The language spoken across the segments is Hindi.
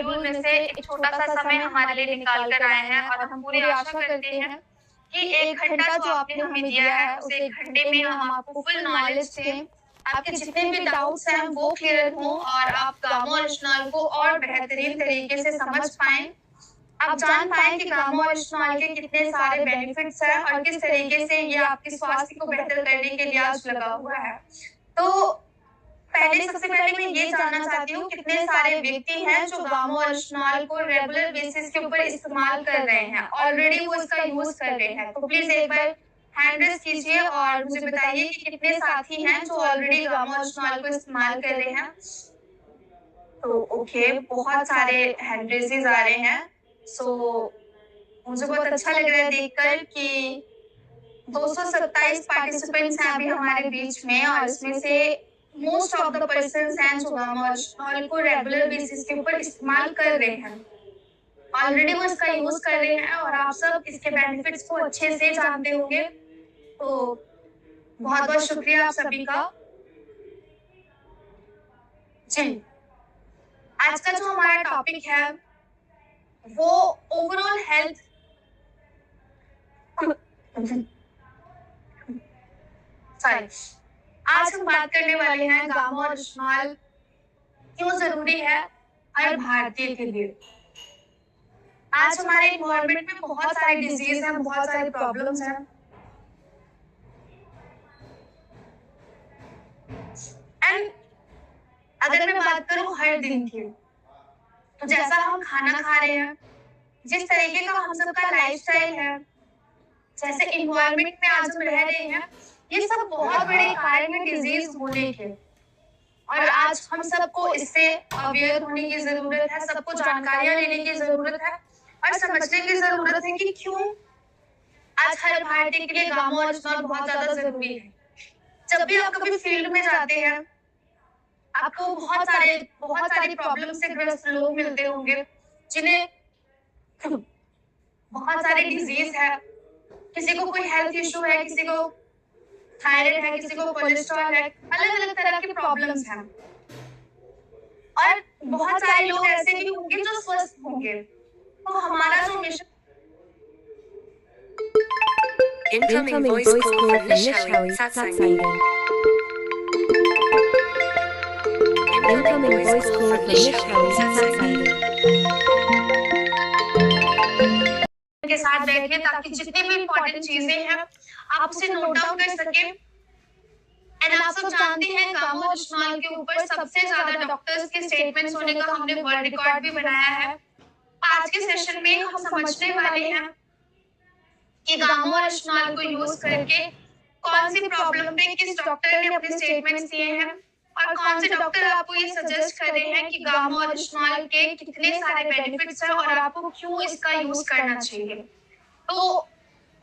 शेड्यूल में से एक छोटा-सा समय हमारे लिए निकाल कर आए हैं और हम पूरी आशा करते हैं कि 1 घंटा जो आपने हमें दिया है, उस 1 घंटे में हम आपको फुल नॉलेज दें। आपके जितने भी डाउट्स हैं वो क्लियर हों और आप गामा और इस्तेमाल को और बेहतरीन तरीके से समझ पाएँ। आप जान पाएँ कि गामा और इस्तेमाल के कितने सारे बेनिफिट्स हैं और किस तरीके से ये आपके स्वास्थ्य को बेहतर करने के लिए आज लगा हुआ है। तो पहले सबसे पहले मैं ये जानना चाहती हूँ कितने सारे व्यक्ति हैं जो गामा और इस्तेमाल को रेगुलर बेसिस के ऊपर इस्तेमाल कर रहे हैं, ऑलरेडी वो इसका यूज़ कर रहे हैं। तो प्लीज़ एक बार हैंड रेज़ कीजिए और मुझे बताइए कि कितने साथी हैं जो ऑलरेडी गामा और इस्तेमाल को इस्तेमाल कर रहे हैं? तो ओके, बहुत सारे हैंड रेज़ेज़ आ रहे हैं। सो मुझे बहुत अच्छा लग रहा है देखकर कि 227 पार्टिसिपेंट्स हैं अभी हमारे बीच में और इसमें से मोस्ट ऑफ द पर्सन्स हैं जो गामा और इस्तेमाल को रेगुलर बेसिस के ऊपर इस्तेमाल कर रहे हैं। ऑलरेडी वो इसका यूज़ कर रहे हैं और आप सब इसके बेनिफिट्स को अच्छे से जानते होंगे। तो बहुत-बहुत शुक्रिया आप सभी का। जी, आज का जो हमारा टॉपिक है वो ओवरऑल हेल्थ सॉरी आज हम बात करने वाले हैं गामा और इस्तेमाल क्यों ज़रूरी है हर भारतीय के लिए। आज हमारे एनवायरनमेंट में बहुत सारे डिज़ीज़ हैं, बहुत सारी प्रॉब्लम्स हैं। एंड अगर मैं बात करूँ हर दिन की, तो जैसा हम खाना खा रहे हैं, जिस तरीके का हम सबका लाइफ़स्टाइल है, जैसे एनवायरनमेंट में आज हम रह रहे हैं, ये सब बहुत बड़े कारण हैं डिज़ीज़ होने के। और आज हम सबको इससे अवेयर होने की ज़रूरत है, सबको जानकारियाँ लेने की ज़रूरत है और समझने की ज़रूरत है कि क्यों आज हर भारतीय के लिए गामा और इस्तेमाल बहुत ज़्यादा ज़रूरी है। जब भी आप कभी फील्ड में जाते हैं, आपको बहुत सारी प्रॉब्लम से ग्रस्त लोग मिलते होंगे, जिन्हें बहुत सारे डिज़ीज़ है, किसी को कोई हेल्थ इश्यू है, किसी को थायराइड है, किसी को कोलेस्ट्रॉल है, अलग-अलग तरह की प्रॉब्लम्स हैं। और बहुत सारे लोग ऐसे भी होंगे जो स्वस्थ होंगे। तो हमारा जो mission Incoming voice call from Nishali Satsang. Incoming voice call from Nishali Satsang. के साथ बैठिए ताकि जितनी भी इम्पोर्टेंट चीजें हैं आप उसे नोट डाउन कर सकें। एंड आप सब जानते हैं गामा और इस्तेमाल के ऊपर सबसे ज्यादा डॉक्टर्स के स्टेटमेंट्स होने का हमने वर्ल्ड रिकॉर्ड भी बनाया है। आज के सेशन में हम समझने वाले हैं कि गामा और इस्तेमाल को यूज करके कौन सी प्रॉब्लम पे किस डॉक्टर ने अपने स्टेटमेंट्स दिए हैं और कौन से डॉक्टर आपको ये सजेस्ट कर रहे हैं कि गामा और इस्तेमाल के कितने सारे बेनिफिट्स हैं और आपको क्यों इसका यूज करना चाहिए। तो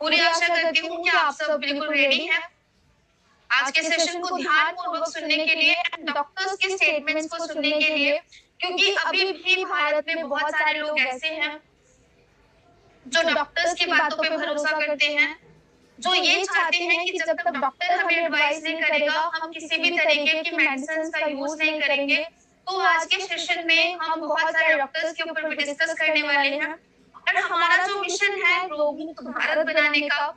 पूरी आशा करती हूँ कि आप सब बिल्कुल रेडी हैं आज के सेशन को ध्यानपूर्वक सुनने के लिए, डॉक्टर्स के स्टेटमेंट्स को सुनने के लिए, क्योंकि अभी भी भारत में बहुत सारे लोग ऐसे हैं जो डॉक्टर्स की बातों पे भरोसा करते हैं, जो ये चाहते हैं कि जब तक डॉक्टर हमें एडवाइस नहीं करेगा, हम किसी भी तरीके की मेडिसिन का यूज नहीं करेंगे। तो आज के सेशन में हम बहुत सारे डॉक्टर्स के ऊपर भी डिस्कस करने वाले हैं और हमारा जो मिशन है रोग मुक्त भारत बनाने का,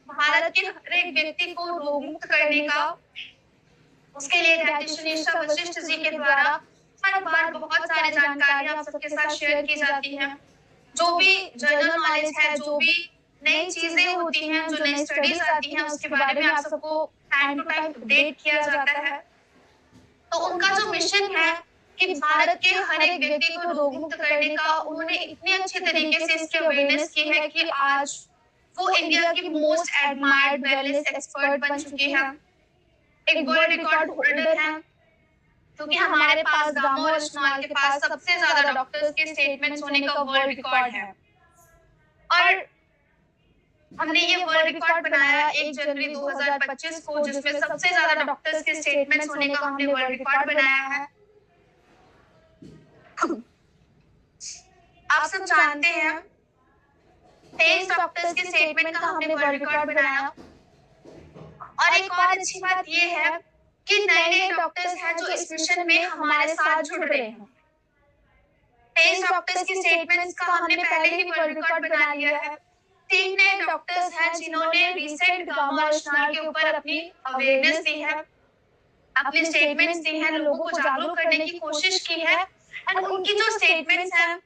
भारत के हर एक व्यक्ति को रोग मुक्त करने का, उसके लिए डायटिशियन वशिष्ठ जी के द्वारा हर बार बहुत सारी जानकारियां आप सबके साथ शेयर की जाती हैं। जो भी जनरल नॉलेज है, जो भी नई चीजें होती हैं, जो नई स्टडीज आती हैं, उसके बारे में आप सबको टाइम टू टाइम अपडेट किया जाता है। तो उनका जो मिशन है कि भारत के हर एक व्यक्ति को रोग मुक्त करने का, उन्होंने इतने अच्छे तरीके से इसकी अवेयरनेस की है कि आज वो इंडिया की मोस्ट एडमायर्ड वेलनेस एक्सपर्ट बन चुके हैं, एक वर्ल्ड रिकॉर्ड होल्डर हैं, क्योंकि हमारे पास गामा और इस्तेमाल के पास सबसे ज्यादा डॉक्टर्स के स्टेटमेंट्स होने का वर्ल्ड रिकॉर्ड है। और हमने ये वर्ल्ड रिकॉर्ड बनाया 1 जनवरी 2025 को, जिसमें सबसे ज्यादा डॉक्टर्स के स्टेटमेंट्स होने का हमने वर्ल्ड रिकॉर्ड बनाया है। आप सब जानते हैं 23 डॉक्टर्स के स्टेटमेंट का हमने वर्ल्ड रिकॉर्ड बनाया। और एक और अच्छी बात ये है कि नए-नए डॉक्टर्स हैं जो इस मिशन में हमारे साथ जुड़ रहे हैं। 23 डॉक्टर्स की स्टेटमेंट्स का हमने पहले ही वर्ल्ड रिकॉर्ड बना लिया है। 3 नए डॉक्टर्स हैं जिन्होंने रिसेंट गामा और इस्तेमाल के ऊपर अपनी अवेयरनेस दी है, अपने स्टेटमेंट्स दी हैं, लोगों को जागरूक करने की कोशिश की है। एंड उनकी जो स्टेटमेंट्स हैं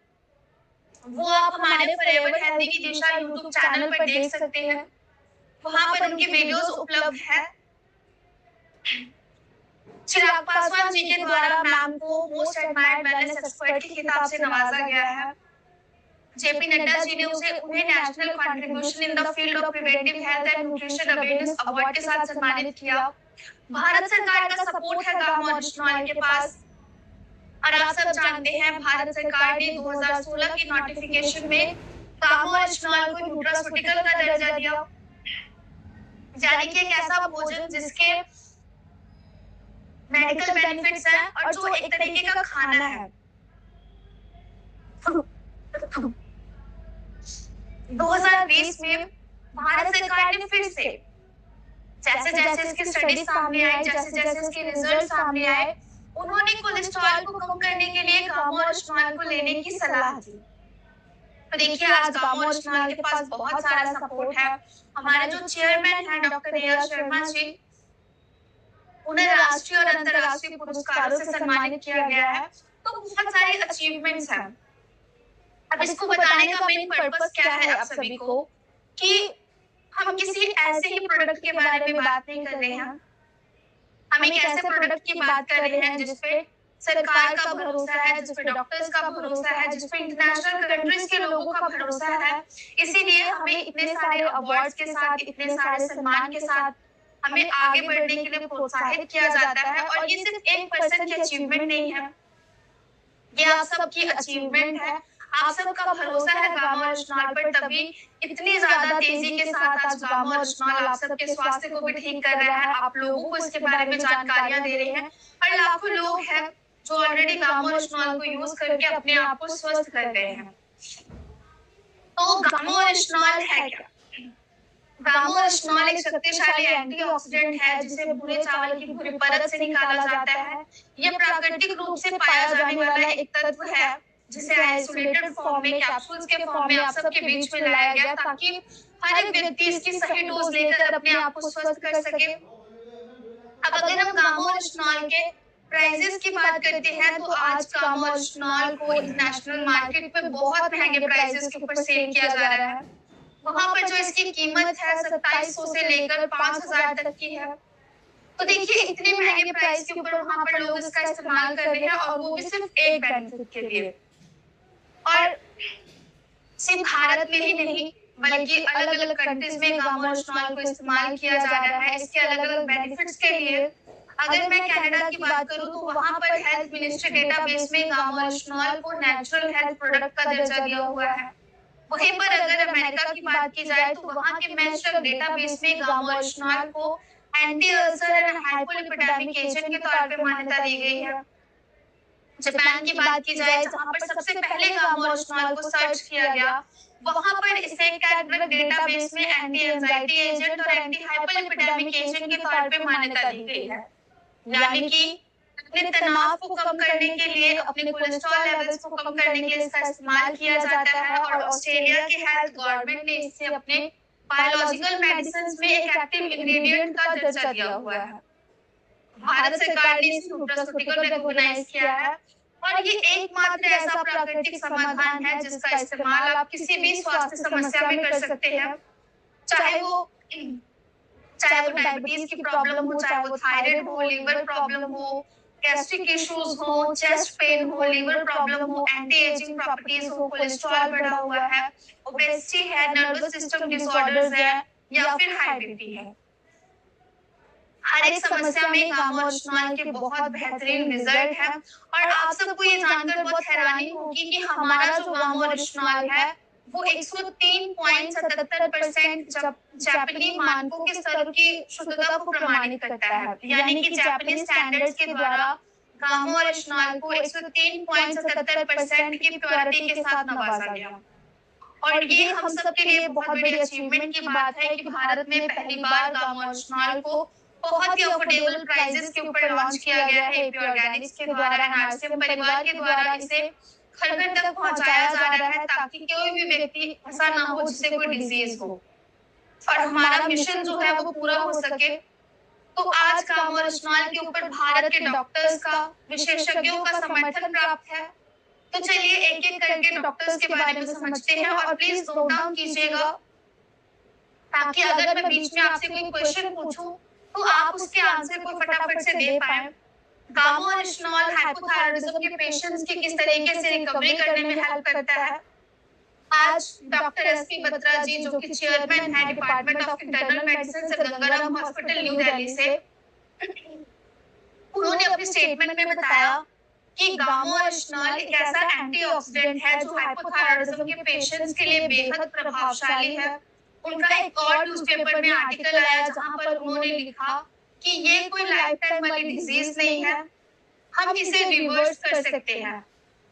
वो आप हमारे फॉरएवर हेल्दी की दिशा यूट्यूब चैनल पर देख सकते हैं। वहां पर उनकी वीडियोस उपलब्ध है। चिराग पासवान जी के द्वारा मैम को मोस्ट एडमायर्ड वेलनेस एक्सपर्ट की खिताब से नवाजा गया है। जेपी नड्डा जी ने उन्हें national contribution in the field of preventive health and nutrition awareness award के साथ सम्मानित किया। भारत सरकार का सपोर्ट है गामा और इस्तेमाल के पास। और आप सब जानते हैं भारत सरकार ने 2016 की नोटिफिकेशन में गामा और इस्तेमाल को न्यूट्रास्यूटिकल का दर्जा दिया, यानी कि एक ऐसा भोजन जिसके मेडिकल बेनिफिट्स हैं और जो एक तरीके का खाना है। 2020 में भारत सरकार ने फिर से जैसे जैसे इसकी स्टडी सामने आई, जैसे जैसे इसके रिजल्ट सामने आए, उन्होंने कोलेस्ट्रॉल को कम करने के लिए गामा और इस्तेमाल को लेने की सलाह दी। तो देखिए आज गामा और इस्तेमाल के पास बहुत सारा सपोर्ट है। हमारे जो चेयरमैन हैं doctor A R Sharma ji, उन्हें राष्ट्रीय और अंतर्राष्ट्रीय पुरस्कारों से सम्मानित किया गया है। तो बहुत सारी अचीवमेंट्स हैं। अब इसको बताने का मेन पर्पस क्या है आप सभी को, कि हम किसी ऐसे ही प्रोडक्ट के बारे में बात नहीं कर रहे हैं, हम एक ऐसे प्रोडक्ट की बात कर रहे हैं जिसपे सरकार का भरोसा है, जिसपे डॉक्टर्स का भरोसा है, जिसपे इंटरनेशनल कंट्रीज के लोगों का भरोसा है। इसीलिए हमें इतने सारे अवार्ड्स के साथ, इतने सारे सम्मान के साथ हमें आगे बढ़ने के लिए प्रोत्साहित किया जाता है। और ये सिर्फ एक पर्सन की अचीवमेंट नहीं है, ये आप सबकी अचीवमेंट है। आप सबका भरोसा है गामा और इस्तेमाल पर, तभी इतनी ज्यादा तेजी के साथ आज गामा और इस्तेमाल आप सबके स्वास्थ्य को भी ठीक कर रहा है, आप लोगों को इसके बारे में जानकारियां दे रहे हैं। और लाखों लोग हैं जो ऑलरेडी गामा और इस्तेमाल को यूज करके अपने आप को स्वस्थ कर रहे हैं। तो गामा और इस्तेमाल है क्या? गामा और इस्तेमाल एक शक्तिशाली एंटीऑक्सीडेंट है जिसे भूरे चावल की भूरी परत से निकाला जाता है। यह प्राकृतिक रूप से पाया जाने वाला एक तत्व है जिसे आइसोलेटेड फॉर्म में, कैप्सूल्स के फॉर्म में आप सबके बीच में लाया गया ताकि हर एक व्यक्ति इसकी सही डोज लेकर अपने आप को स्वस्थ कर सके। अब अगर हम गामा और इस्तेमाल के प्राइसेस की बात करते हैं तो आज गामा और इस्तेमाल को इंटरनेशनल मार्केट में बहुत महंगे प्राइसेस के ऊपर सेल किया जा रहा है। वहां पर जो इसकी कीमत है 2700 से लेकर 5000 तक की है। तो देखिए इतने महंगे प्राइस के ऊपर वहां पर लोग इसका इस्तेमाल कर रहे हैं, और वो भी सिर्फ एक बेनिफिट के लिए। और सिर्फ भारत में ही नहीं बल्कि अलग अलग कंट्रीज में गामा और इस्तेमाल को इस्तेमाल किया जा रहा है इसके अलग अलग बेनिफिट्स के लिए। अगर मैं कनाडा की बात करूं तो वहां पर हेल्थ मिनिस्ट्री डेटाबेस में गामा और इस्तेमाल को नेचुरल हेल्थ प्रोडक्ट का दर्जा दिया हुआ है। वहीं पर अगर अमेरिका की बात की जाए तो वहां के मेंस्ट्रुअल डेटाबेस में गामा और इस्तेमाल को anti ulcer and hypolipidemic agent के तौर पे मान्यता दी गई है। जापान की बात की जाए जहां पर सबसे पहले गामा और इस्तेमाल को सर्च किया गया, वहां पर इसे कैडबर्ग डेटाबेस में एंटी एंजाइटी एजेंट और एंटी हाइपोलिपिडेमिक एजेंट के तौर पे मान्यता दी गई है। यानी कि अपने तनाव को कम करने के लिए, अपने कोलेस्ट्रॉल लेवल्स को कम करने के लिए इसका इस्तेमाल किया जाता है। और ऑस्ट्रेलिया के हेल्थ गवर्नमेंट ने इसे अपने बायोलॉजिकल मेडिसिन में एक एक्टिव इंग्रेडिएंट का दर्जा दिया हुआ है। भारत सरकार ने इसे न्यूट्रास्यूटिकल रिकॉग्नाइज किया है और ये एकमात्र ऐसा प्राकृतिक समाधान है जिसका इस्तेमाल आप किसी भी स्वास्थ्य समस्या में कर सकते हैं, चाहे वो डायबिटीज की प्रॉब्लम हो, चाहे वो थायराइड हो, लिवर प्रॉब्लम हो, गैस्ट्रिक इश्यूज हो, चेस्ट पेन हो, लिवर प्रॉब्लम हो, एंटी एजिंग प्रॉपर्टीज हो, कोलेस्ट्रॉल बढ़ा हुआ है, ओबेसिटी है, नर्वस सिस्टम डिसऑर्डर्स है या फिर हाई बीपी है। हर एक समस्या में गामा और इस्तेमाल के बहुत बेहतरीन रिजल्ट है। और आप सबको ये जानकर बहुत हैरानी होगी कि हमारा जो गामा और इस्तेमाल है वो 103.77% जापानी मानकों के स्तर की शुद्धता को प्रमाणित करता है। यानी कि जापानी स्टैंडर्ड्स के द्वारा गामा और इस्तेमाल को 103.77% की प्योरिटी के साथ नवाजा गया। और ये हम सब के लिए बहुत बड़ी अचीवमेंट की बात है कि भारत में पहली बार गामा और इस्तेमाल को बहुत ही अफोर्डेबल प्राइसेस के ऊपर लॉन्च किया गया है एपी ऑर्गेनिक्स के द्वारा, एनआरसीएम परिवार के द्वारा इसे घर घर तक पहुंचाया जा रहा है ताकि कोई भी व्यक्ति ऐसा ना हो जिसे कोई डिजीज हो और हमारा मिशन जो है वो पूरा हो सके। तो आज गांव और इस्तेमाल के ऊपर भारत के डॉक्टर्स का, विशेषज्ञों का समर्थन प्राप्त है। तो चलिए एक एक करके डॉक्टर्स के बारे में समझते हैं और प्लीज नोट डाउन कीजिएगा ताकि अगर मैं बीच में आपसे कोई क्वेश्चन पूछूं तो आप उसके आंसर को फटाफट से दे पाएं। गामा और इस्तेमाल हाइपोथायरायडिज्म के पेशेंट्स की किस तरीके से रिकवरी करने में हेल्प करता है। आज डॉक्टर एसपी बत्रा जी जो कि चेयरमैन है डिपार्टमेंट ऑफ इंटरनल मेडिसिन से गंगाराम हॉस्पिटल न्यू दिल्ली से, उन्होंने अपने स्टेटमेंट में बताया कि गामा और इस्तेमाल एक ऐसा एंटीऑक्सीडेंट है जो हाइपोथायरायडिज्म के पेशेंट्स के लिए बेहद प्रभावशाली है। उनका एक और न्यूज़पेपर में आर्टिकल आया जहां पर उन्होंने लिखा कि ये कोई लाइफ टाइम वाली डिजीज नहीं है, हम इसे रिवर्स कर सकते हैं।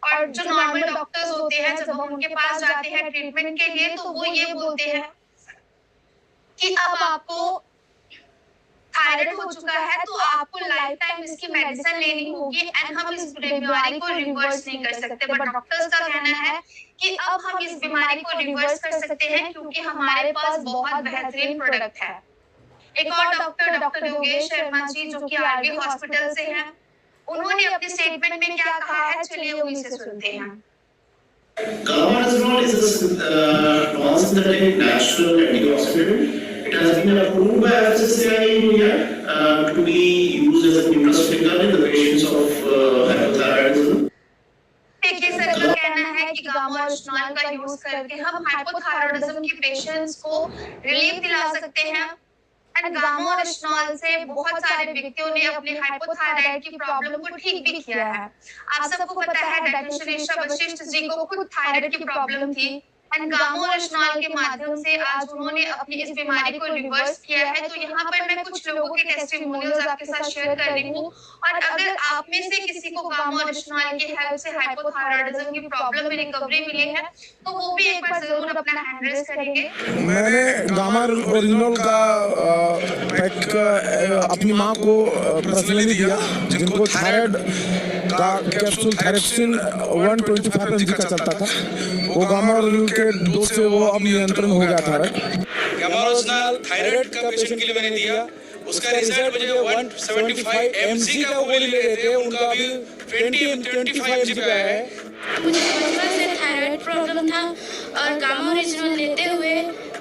और जो नॉर्मल डॉक्टर्स होते हैं जब हम उनके पास जाते हैं ट्रीटमेंट के लिए तो वो ये बोलते हैं कि अब आपको थायराइड हो चुका है तो आपको लाइफ टाइम इसकी मेडिसिन लेनी होगी एंड हम इस बीमारी को रिवर्स नहीं कर सकते। बट डॉक्टर्स का कहना है कि अब हम इस बीमारी को रिवर्स कर सकते हैं क्योंकि हमारे पास बहुत बेहतरीन प्रोडक्ट है। एक और डॉक्टर योगेश शर्मा जी जो कि आरवी हॉस्पिटल से हैं, उन्होंने अपने स्टेटमेंट में क्या कहा है, चलिए उन्हीं से सुनते हैं। Carbamazepine is a non-synthetic natural antioxidant. It has been approved by FSSAI in India to be used as a nutraceutical in the patients of hypothyroidism. देखिए सर का कहना है कि गामा और इस्तेमाल का यूज करके हम हाइपोथायरायडिज्म के पेशेंट्स को रिलीफ दिला सकते हैं एंड गामा और इस्तेमाल से बहुत सारे व्यक्तियों ने अपने हाइपोथायराइड की प्रॉब्लम को ठीक भी किया है। आप सबको पता है डॉक्टर सुरेशा वशिष्ठ जी को खुद थायराइड की प्रॉब्लम थी एंड गामा और इस्तेमाल के माध्यम से आज उन्होंने अपनी इस बीमारी को रिवर्स किया है। तो यहाँ पर मैं कुछ लोगों के टेस्टिमोनियल्स आपके साथ शेयर कर रही हूँ और अगर आप में से किसी को गामा और इस्तेमाल की हेल्प से हाइपोथायरायडिज्म की प्रॉब्लम में रिकवरी मिली है तो वो भी एक बार जरूर अपना हैंड रेज करेंगे। मैंने गामा ओरिजिनल का पैक अपनी माँ को पर्सनली दिया जिनको थायराइड का कैप्सूल थायरक्सिन 125 mg का चलता था। वो गामा ओरिजिनल के डोज से वो अब नियंत्रण हो गया थायराइड। गामा ओरिजिनल थायराइड का पेशेंट के लिए मैंने दिया, उसका रिजल्ट मुझे 175 mg का गोली ले रहे थे, उनका अभी 25 mg का है। मुझे बचपन से थायराइड प्रॉब्लम था और गामा ओरिजिनल लेते हुए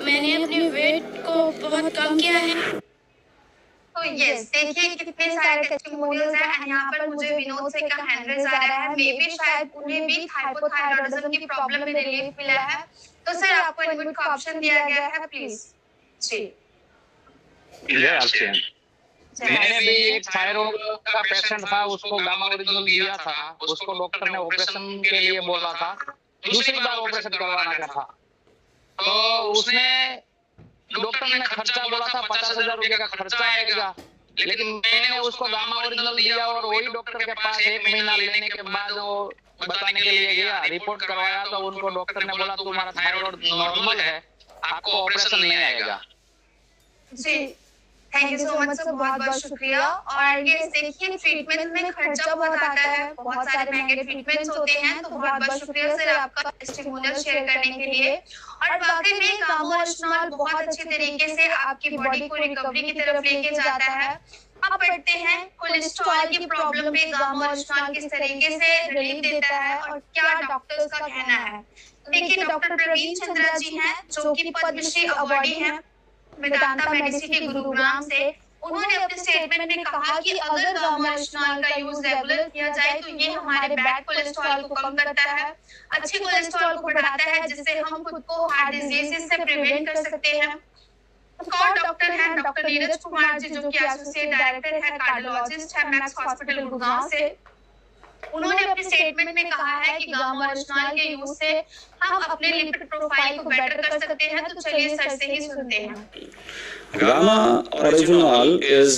मैंने अपने वेट को बहुत कम किया है। तो यस देखिए कितने सारे टेस्टिमोनियल्स हैं एंड यहाँ पर मुझे विनोद से का हैंड रेज आ रहा है, मे बी शायद उन्हें भी हाइपोथायरायडिज्म की प्रॉब्लम में रिलीफ मिला है। तो सर आपको इनपुट का ऑप्शन दिया गया है, प्लीज जी। मैंने भी एक थायराइड का पेशेंट था, उसको गामा ओरिजिनल दिया था, उसको डॉक्टर ने ऑपरेशन के लिए बोला था, दूसरी बार ऑपरेशन करवाना था। तो उसने डॉक्टर ने खर्चा बोला था 50,000 रुपए का खर्चा आएगा, लेकिन मैंने उसको गामा ओरिजिनल दिया और वही डॉक्टर के पास 1 महीना लेने के बाद वो बताने के लिए गया, रिपोर्ट करवाया तो उनको डॉक्टर ने बोला तुम्हारा थायराइड नॉर्मल है, आपको ऑपरेशन नहीं आएगा। जी thank you so much sir, बहुत बहुत शुक्रिया। और ये देखिए ट्रीटमेंट में खर्चा बहुत आता है, बहुत सारे महंगे ट्रीटमेंट्स होते हैं, तो बहुत बहुत शुक्रिया सर आपका टेस्टिमोनियल शेयर करने के लिए। और वाकई में गामा और इस्तेमाल बहुत अच्छे तरीके से आपकी बॉडी को रिकवरी की तरफ लेके जाता है। अब पढ़ते हैं कोलेस्ट्रॉल की प्रॉब्लम पे गामा और इस्तेमाल किस तरीके से रिलीफ देता है और क्या डॉक्टर्स का कहना है। देखिए डॉक्टर प्रवीण चंद्रा जी हैं जो कि पद्मश्री अवार्डी हैं वेदांता मेडिसिन के गुरुग्राम से। उन्होंने अपने स्टेटमेंट में कहा कि अगर गामा और इस्तेमाल का यूज रेगुलर किया जाए तो ये हमारे बैड कोलेस्ट्रॉल को कम करता है, अच्छे कोलेस्ट्रॉल को बढ़ाता है जिससे हम खुद को हार्ट डिजीज से प्रिवेंट कर सकते हैं। और डॉक्टर हैं डॉक्टर नीरज कुमार जी जो कि एसोसिएट डायरेक्टर है कार्डियोलॉजिस्ट है मैक्स हॉस्पिटल गुड़गांव से। उन्होंने अपने स्टेटमेंट में कहा है कि गामा और इस्तेमाल के यूज से हम अपने लिपिड प्रोफाइल को बेटर कर सकते हैं। तो चलिए सर से ही सुनते हैं। Gamma original is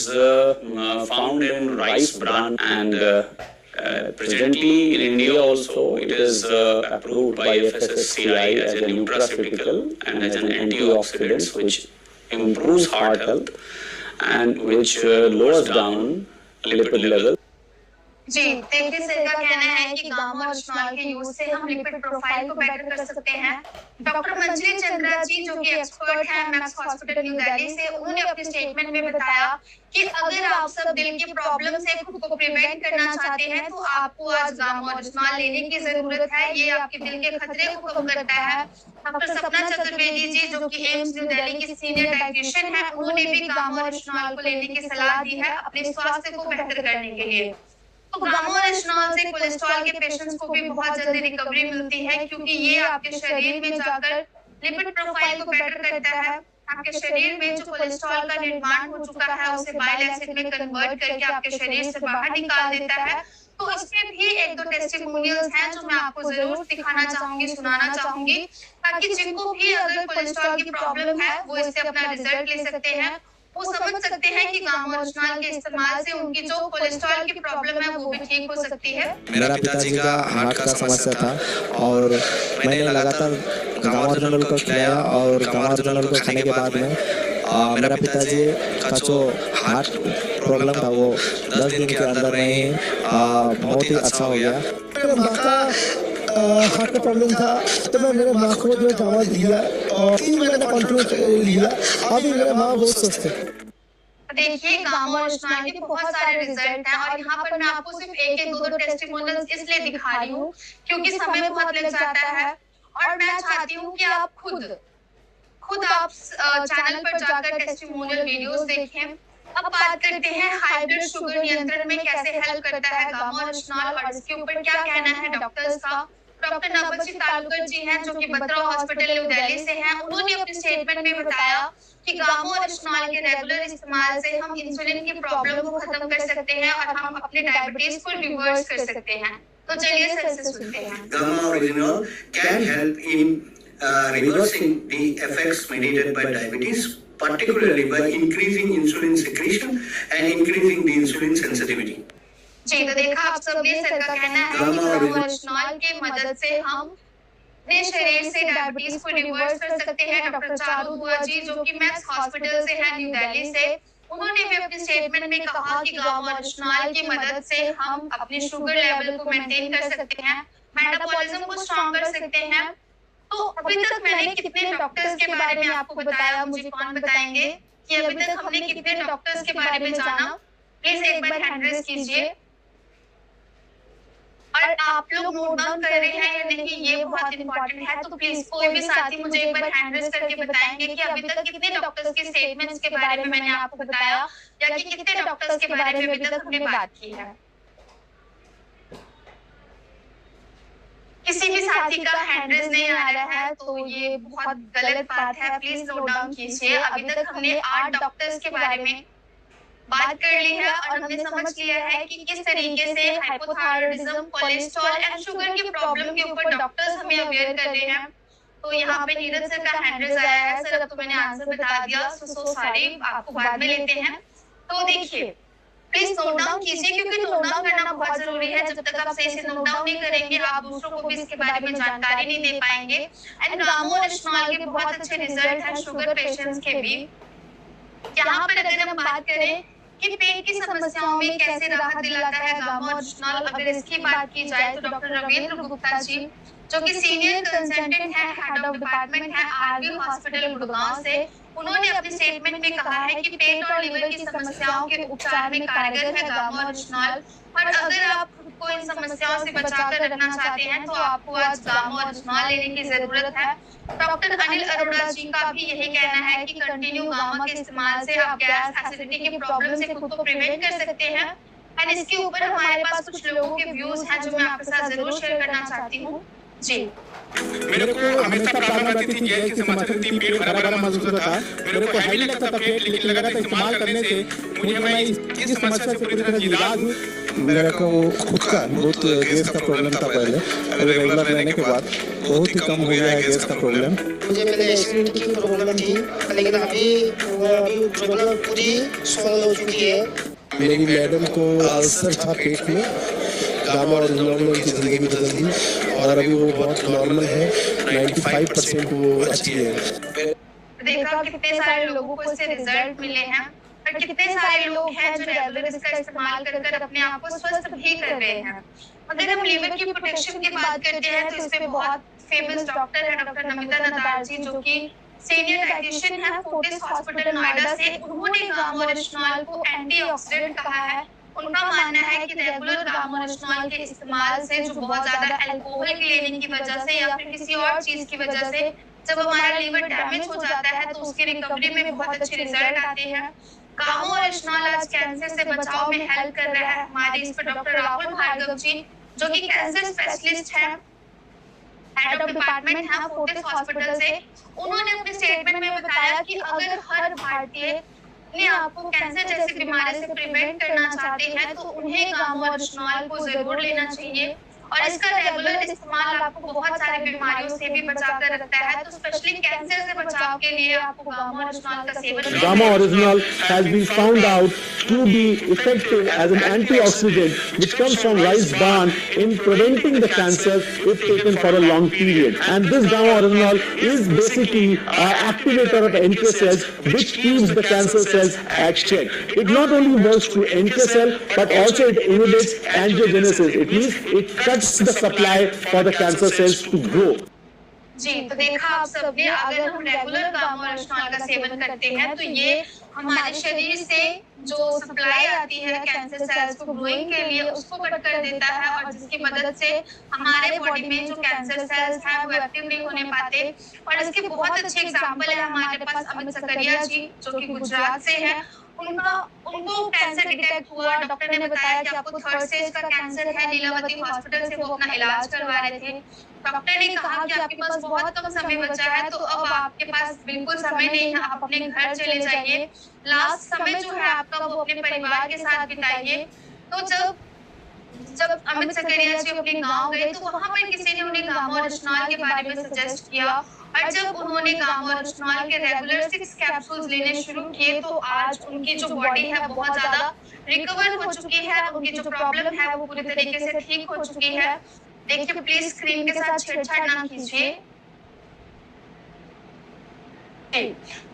found in rice bran and presently in India also it is approved by FSSAI as a nutraceutical and as an antioxidant which improves heart health and which lowers down lipid level. जी, देखिए सर का कहना है कि गामा और इस्तेमाल के यूज से हम लिपिड प्रोफाइल को बेटर कर सकते हैं। डॉक्टर मंजरी चंद्रा जी जो कि एक्सपर्ट हैं मैक्स हॉस्पिटल न्यू दिल्ली से, उन्होंने अपने स्टेटमेंट में बताया कि अगर आप सब दिल की प्रॉब्लम से खुद को प्रिवेंट करना चाहते हैं तो आपको आज गामा और इस्तेमाल लेने की जरूरत है। ये आपके दिल के खतरे को कम करता है। डॉक्टर सपना चतुर्वेदी जी जो कि एम्स न्यू दिल्ली की सीनियर डाइटिशियन है, उन्होंने भी गामा और इस्तेमाल को लेने की सलाह दी है अपने स्वास्थ्य को बेहतर करने के लिए। तो गामा और इस्तेमाल से कोलेस्ट्रॉल के पेशेंट्स को भी बहुत जल्दी रिकवरी मिलती है, क्योंकि ये आपके शरीर में जाकर लिपिड प्रोफाइल को बेटर करता है। आपके शरीर में जो कोलेस्ट्रॉल का निर्माण हो चुका है उसे बाइल एसिड में कन्वर्ट करके आपके शरीर से बाहर निकाल देता है। तो इसमें भी एक दो टेस्टिमोनियल्स हैं जो मैं आपको जरूर दिखाना चाहूंगी, सुनाना चाहूंगी, ताकि जिनको भी अगर कोलेस्ट्रॉल की प्रॉब्लम है वो इससे अपना रिजल्ट ले सकते हैं, वो समझ सकते हैं कि गामा और इस्तेमाल के इस्तेमाल से उनकी जो कोलेस्ट्रॉल की प्रॉब्लम है वो भी ठीक हो सकती है। मेरा पिताजी का हार्ट का समस्या था और मैंने लगातार गामा ओरिजिनल को खिलाया और गामा ओरिजिनल को खाने के बाद में मेरा पिताजी का जो हार्ट प्रॉब्लम था वो 10 दिन के अंदर में ही बहुत ही अच्छा हो गया। मेरे माँ का हार्ट का प्रॉब्लम था तो मैं मेरे माँ को जो गामा दिया और 3 महीने कंटिन्यू लिया। अभी मेरे माँ बहुत स्वस्थ है। देखिए गामा और इस्तेमाल के बहुत सारे रिजल्ट हैं और यहाँ पर मैं आपको सिर्फ एक दो टेस्टिमोनियल्स इसलिए दिखा रही हूँ क्योंकि समय बहुत लग जाता है और मैं चाहती हूँ कि आप खुद आप चैनल पर जाकर टेस्टिमोनियल वीडियोस देखें। अब बात करते हैं हाई ब्लड शुगर नियंत्रण में कैसे हेल्प करता है गामा और इस्तेमाल और इसके ऊपर क्या कहना है डॉक्टर्स का। डॉक्टर नवजी तालुकर जी हैं जो कि बत्रा हॉस्पिटल न्यू दिल्ली से हैं, उन्होंने अपने स्टेटमेंट में बताया कि गामा और इस्तेमाल के रेगुलर इस्तेमाल से हम इंसुलिन की प्रॉब्लम को खत्म कर सकते हैं और हम अपने डायबिटीज को रिवर्स कर सकते हैं। तो चलिए सर से सुनते हैं। Gamma original can help in reversing the effects mediated by diabetes, particularly by increasing insulin secretion and increasing the insulin sensitivity. जी तो देखा आप सबने सर का कहना है कि गामा और इस्तेमाल की मदद से हम अपने शरीर से डायबिटीज को रिवर्स कर सकते हैं। डॉक्टर चारू बुआ जी जो कि मैक्स हॉस्पिटल से है न्यू दिल्ली से, उन्होंने भी अपने स्टेटमेंट में कहा कि गामा और इस्तेमाल की मदद से हम अपने शुगर लेवल को मेंटेन कर सकते हैं, मेटाबॉलिज्म को स्ट्रॉन्ग कर सकते हैं। तो अभी तक मैंने कितने डॉक्टर्स के बारे में आपको बताया, मुझे कौन बताएंगे कि अभी तक हमने कितने डॉक्टर्स के बारे में जाना? प्लीज एक बार हैंड रेज कीजिए। और आप लोग नोट डाउन कर रहे हैं या नहीं ये बहुत इंपॉर्टेंट है, तो प्लीज कोई भी साथी मुझे एक बार हैंड रेज करके बताएंगे कि अभी तक कितने डॉक्टर्स के स्टेटमेंट्स के बारे में मैंने आपको बताया या कि कितने डॉक्टर्स के बारे में अभी तक हमने बात की है। किसी भी साथी का हैंड रेज नहीं आ रहा है तो ये बहुत गलत बात है, प्लीज नोट डाउन कीजिए। अभी तक हमने 8 डॉक्टर्स के बारे में बात कर ली है और हमने समझ लिया है कि किस तरीके से हाइपोथायरायडिज्म, कोलेस्ट्रॉल एंड शुगर की प्रॉब्लम के ऊपर डॉक्टर्स हमें अवेयर कर रहे हैं। तो यहाँ पे नीरज सर का हैंड रेज आया है। सर अब तो मैंने आंसर बता दिया, सो सॉरी, आपको बाद में लेते हैं। तो देखिए प्लीज नोट डाउन कीजिए क्योंकि नोट डाउन करना बहुत जरूरी है। जब तक आप सही से नोट डाउन नहीं करेंगे आप दूसरों को भी इसके बारे में जानकारी नहीं दे पाएंगे। एंड गामा और इस्तेमाल के बहुत अच्छे रिजल्ट हैं शुगर पेशेंट्स के भी। यहाँ पर अगर हम बात करें कि पेट की समस्याओं में कैसे राहत दिलाता है गामा और इस्तेमाल, अगर इसकी बात की जाए तो डॉक्टर रविंद्र गुप्ता जी जो कि सीनियर कंसल्टेंट है, हेड ऑफ डिपार्टमेंट है आरवी हॉस्पिटल गुड़गांव से, उन्होंने अपने स्टेटमेंट में कहा है कि पेट और लिवर की समस्याओं के उपचार में कारगर है गामा और इस्तेमाल। और अगर आप खुद को इन समस्याओं से बचाकर रखना चाहते हैं तो आपको आज गामा और इस्तेमाल लेने की जरूरत है। डॉक्टर अनिल अरोड़ा जी का भी यही कहना है कि कंटिन्यू गामा के इस्तेमाल से आप गैस एसिडिटी की प्रॉब्लम से खुद को प्रिवेंट कर सकते हैं। एंड इसके ऊपर हमारे पास कुछ लोगों के व्यूज हैं जो मैं आपके साथ जरूर शेयर करना चाहती हूँ। जी मेरे को हमेशा प्रॉब्लम रहती थी, गैस की समस्या थी, पेट भरा भरा महसूस होता था, मेरे को हैवी लगता था पेट, लेकिन लगातार इस्तेमाल करने से मुझे मैं इस समस्या से पूरी तरह निजात हूँ। मेरे को खुद का बहुत गैस का प्रॉब्लम था पहले, अभी रेगुलर रहने के बाद बहुत ही कम हो गया है गैस का प्रॉब्लम। मुझे पहले एसिडिटी की प्रॉब्लम थी लेकिन अभी प्रॉब्लम पूरी सॉल्व हो चुकी है। मेरी मैडम को अल्सर था पेट में, गामा और इस्तेमाल ने उनकी जिंदगी में बदल दी और अभी वो बहुत नॉर्मल है, 95% वो अच्छी है। देखा कितने सारे लोगों को इससे रिजल्ट मिले हैं। और बट कितने सारे लोग हैं जो रेगुलर इसका इस्तेमाल कर कर अपने आप को स्वस्थ भी कर रहे हैं। अगर हम लीवर की प्रोटेक्शन की बात करते हैं तो इसमें बहुत फेमस डॉक्टर है डॉक्टर नमिता नदार जी, जो कि सीनियर डाइटिशियन है फोर्टिस हॉस्पिटल नोएडा से। उन्होंने गामा ओरिजिनल को एंटीऑक्सीडेंट कहा है। उनका मानना है कि रेगुलर गामा ओरिजिनल के इस्तेमाल से, जो बहुत ज्यादा अल्कोहल की लेने की वजह से या फिर किसी और चीज की वजह से जब हमारा लीवर डैमेज हो जाता है तो उसकी रिकवरी में भी बहुत अच्छे रिजल्ट आते हैं। गामा ओरिजिनल आज कैंसर से बचाव में हेल्प कर रहा है। हमारे इस पर डॉक्टर राहुल भार्गव जी, जो कि कैंसर स्पेशलिस्ट हैं, हेड ऑफ डिपार्टमेंट है फोर्टिस हॉस्पिटल से, उन्होंने अपने स्टेटमेंट में बताया कि अगर हर भारतीय अपने आप को कैंसर जैसी बीमारी से प्रिवेंट करना चाहते हैं तो उन्हें गामा ओरिजिनल को जरूर लेना चाहिए। और इसका रेगुलर इस्तेमाल आपको बहुत सारी बीमारियों से भी बचा कर रखता है। तो स्पेशली कैंसर से बचाव के लिए आपको गामा ओरिजिनल का seven Gamma Original has been found out to be effective as an antioxidant which comes from rice bran in preventing the cancer if taken for a long period. And this Gamma Original is basically an activator of NK cells which keeps the cancer cells at check. It not only works to NK cell but also it inhibits angiogenesis. It means it cuts the supply for the cancer cells to grow. जी, तो देखा आप सबने, अगर हम रेगुलर गामा ओरिजिनल का सेवन करते हैं तो ये हमारे शरीर से जो सप्लाई आती है कैंसर सेल्स को ग्रोइंग के लिए उसको कट कर देता है, और जिसकी मदद से हमारे बॉडी में जो कैंसर सेल्स हैं वो एक्टिव नहीं होने पाते। और इसके बहुत अच्छे एग्जांपल है हमारे पास अमित सकरिया जी, जो कि गुजरात से है। उनको कैंसर डिटेक्ट हुआ, डॉक्टर ने बताया कि आपको 3rd स्टेज का कैंसर है। लीलावती हॉस्पिटल से वो अपना इलाज करवा रहे थे। डॉक्टर ने कहा कि आपके पास बहुत कम समय बचा है, तो अब आपके पास बिल्कुल समय नहीं है, आप अपने घर चले जाइए। लास्ट समय जो है आपका वो अपने परिवार के साथ बिताइए। तो जब अमित सकरिया जी अपने गांव गए तो वहां पर किसी ने उन्हें गामा ओरिजिनल के बारे में सजेस्ट किया, और जब उन्होंने गामा ओरिजिनल के रेगुलर 6 कैप्सूल्स लेने शुरू किए तो आज उनकी जो बॉडी है बहुत ज्यादा रिकवर हो चुकी है। उनकी जो प्रॉब्लम है वो पूरी तरीके से ठीक हो चुकी है। देखिए, प्लीज स्क्रीन के साथ छेड़छाड़ ना कीजिए।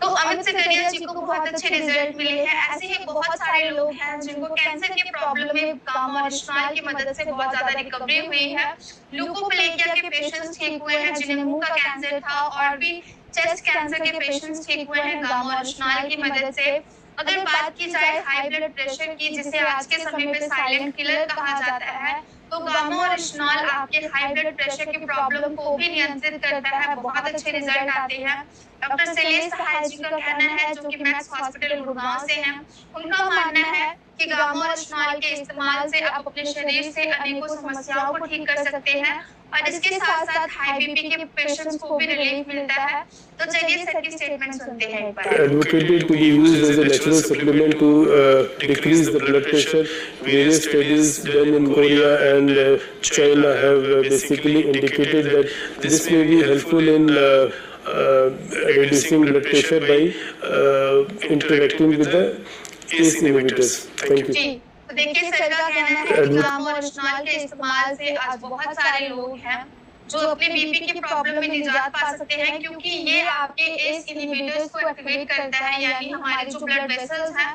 तो अमित सकरिया जी को बहुत अच्छे रिजल्ट मिले हैं। ऐसे ही बहुत सारे लोग हैं जिनको कैंसर की प्रॉब्लम में गामा ओरिजिनल की मदद से बहुत ज्यादा रिकवरी हुई है। ल्यूकोप्लेकिया के पेशेंट्स ठीक हुए हैं, जिन्हें मुंह का कैंसर था, और भी चेस्ट कैंसर के पेशेंट्स ठीक हुए हैं गामा ओरिजिनल की मदद से। अगर बात की जाए हाई ब्लड प्रेशर की, जिसे आज के समय में साइलेंट किलर कहा जाता है, तो गामा ओरिजिनल आपके हाई ब्लड प्रेशर की प्रॉब्लम को भी नियंत्रित करता है। बहुत अच्छे रिजल्ट आते हैं। डॉक्टर शैलेश सहाय जी का कहना है, जो कि मैक्स हॉस्पिटल गुड़गांव से हैं, उनका मानना है कि गामा ओरिजिनल के इस्तेमाल से आप अपने शरीर से अनेकों समस्याओं को ठीक कर सकते हैं, और इसके साथ साथ हाई बीपी के पेशेंट्स को भी रिलीफ मिलता है। तो चलिए सर की स्टेटमेंट सुनते हैं एक बार। Advocated to be used as a natural supplement to decrease the blood pressure. Various studies done in Korea and China have basically indicated that this may be helpful in reducing blood pressure by interacting with the ACE inhibitors. Thank you. तो देखिए, सर का कहना है कि गामा ओरिजिनल के इस्तेमाल से आज बहुत सारे लोग हैं जो अपने बीपी की प्रॉब्लम में निजात पा सकते हैं, क्योंकि ये आपके एस इनहिबिटर्स को एक्टिवेट करता है, यानी हमारे जो ब्लड वेसल्स हैं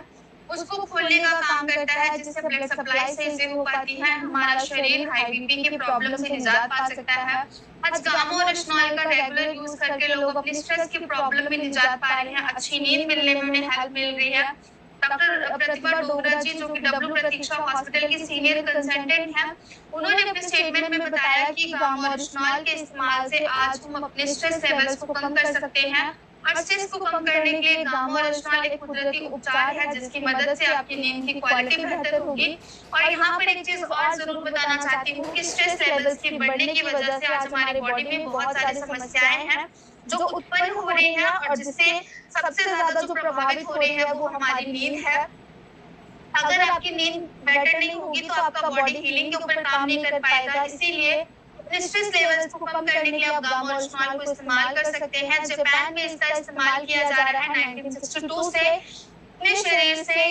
उसको खोलने का काम करता है, जिससे ब्लड सप्लाई सही से हो पाती है। हमारा शरीर हाई बीपी की प्रॉब्लम से निजात पा सकता है। आज गामा ओरिजिनल का रेगुलर यूज करके लोग अपनी स्ट्रेस की प्रॉब्लम में निजात पा रहे हैं, अच्छी नींद मिलने में उन्हें हेल्प मिल रही है। डॉक्टर प्रतिभा डोगरा जी, जो कि डब्ल्यू प्रतीक्षा हॉस्पिटल की सीनियर कंसल्टेंट हैं, उन्होंने अपने स्टेटमेंट में बताया कि गामा ओरिजिनल के इस्तेमाल से आज हम अपने स्ट्रेस लेवल्स को कम कर सकते हैं, और स्ट्रेस को कम करने के लिए गामा ओरिजिनल एक कुदरती उपचार है, जिसकी मदद से आपकी नींद की क्वालिटी बेहतर होगी। और यहाँ पर एक चीज और जरूर बताना चाहती हूँ कि स्ट्रेस लेवल्स की बढ़ने की वजह से आज हमारी बॉडी में बहुत सारी समस्याएं हैं जो उत्पन्न हो रही है, और जिससे सबसे ज्यादा जो प्रभावित हो रही है वो हमारी नींद है। अगर आपकी नींद बेटर नहीं होगी तो आपका बॉडी हीलिंग के ऊपर काम नहीं कर पाएगा। इसीलिए स्ट्रेस लेवल्स को कम करने के लिए आप गामा ओरिजिनल को इस्तेमाल कर सकते हैं। जापान में इसका इस्तेमाल किया जा रहा है 1962 से अपने शरीर से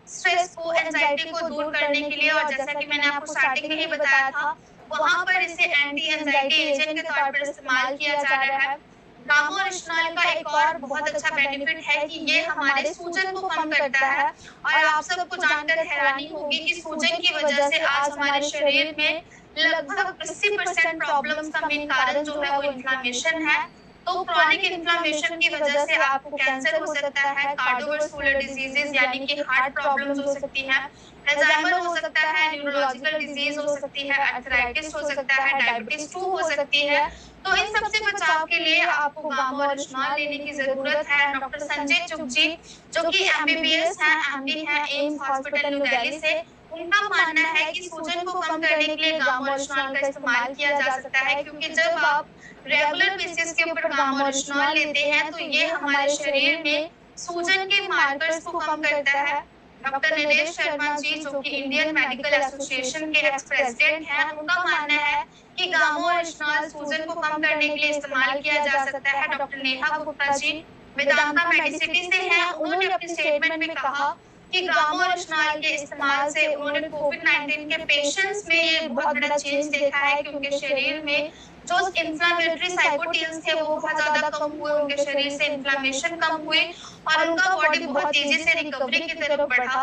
स्ट्रेस को, एंजाइटी को दूर करने के लिए। और जैसा कि मैंने आपको स्टार्टिंग में ही बताया था, वहां पर इसे एंटी एंजाइटी एजेंट के तौर पर इस्तेमाल किया जा रहा है। गामा ओरिजिनल का एक और बहुत अच्छा बेनिफिट है कि ये हमारे सूजन को कम करता है। और आप सबको जानकर हैरानी होगी कि सूजन की वजह से आज हमारे शरीर में लगभग 80% प्रॉब्लम्स का मेन कारण जो है वो इन्फ्लेमेशन है। तो क्रॉनिक इन्फ्लेमेशन की वजह से आपको कैंसर हो सकता है, कार्डियोवास्कुलर डिजीजेस यानी कि हार्ट प्रॉब्लम्स हो सकती हैं, अल्जाइमर हो सकता है, न्यूरोलॉजिकल डिजीज हो सकती है, आर्थराइटिस हो सकता है, डायबिटीज 2 हो सकती है। तो इन सब से बचाव के लिए आपको गामा ओरिजिनल लेने की जरूरत है। डॉक्टर संजय चुग जी जो कि एमबीबीएस हैं, एमडी हैं एम्स हॉस्पिटल न्यू दिल्ली से, उनका मानना है कि सूजन को कम करने के लिए गामा ओरिजिनल का इस्तेमाल किया जा सकता है, क्योंकि जब आप रेगुलर बेसिस के ऊपर गामा ओरिजिनल लेते हैं तो ये हमारे शरीर में सूजन के मार्कर्स को कम करता है। डॉक्टर नीलेश शर्मा जी जो कि इंडियन मेडिकल एसोसिएशन के एक्स प्रेसिडेंट हैं, उनका मानना है कि गामा ओरिजिनल सूजन को कम करने के लिए इस्तेमाल किया जा सकता है। डॉक्टर नेहा गुप्ता जी वेदांता मेडिसिटी से हैं, उन्होंने अपने स्टेटमेंट में कहा कि गामा ओरिजिनल के इस्तेमाल से उन्होंने कोविड-19 के पेशेंट्स में ये बहुत बड़ा चेंज देखा है कि उनके शरीर में जो इन्फ्लेमेटरी साइटोकिन्स थे वो बहुत ज्यादा कम हुए, उनके शरीर से इन्फ्लेमेशन कम हुई और उनका बॉडी बहुत तेजी से रिकवरी की तरफ बढ़ा।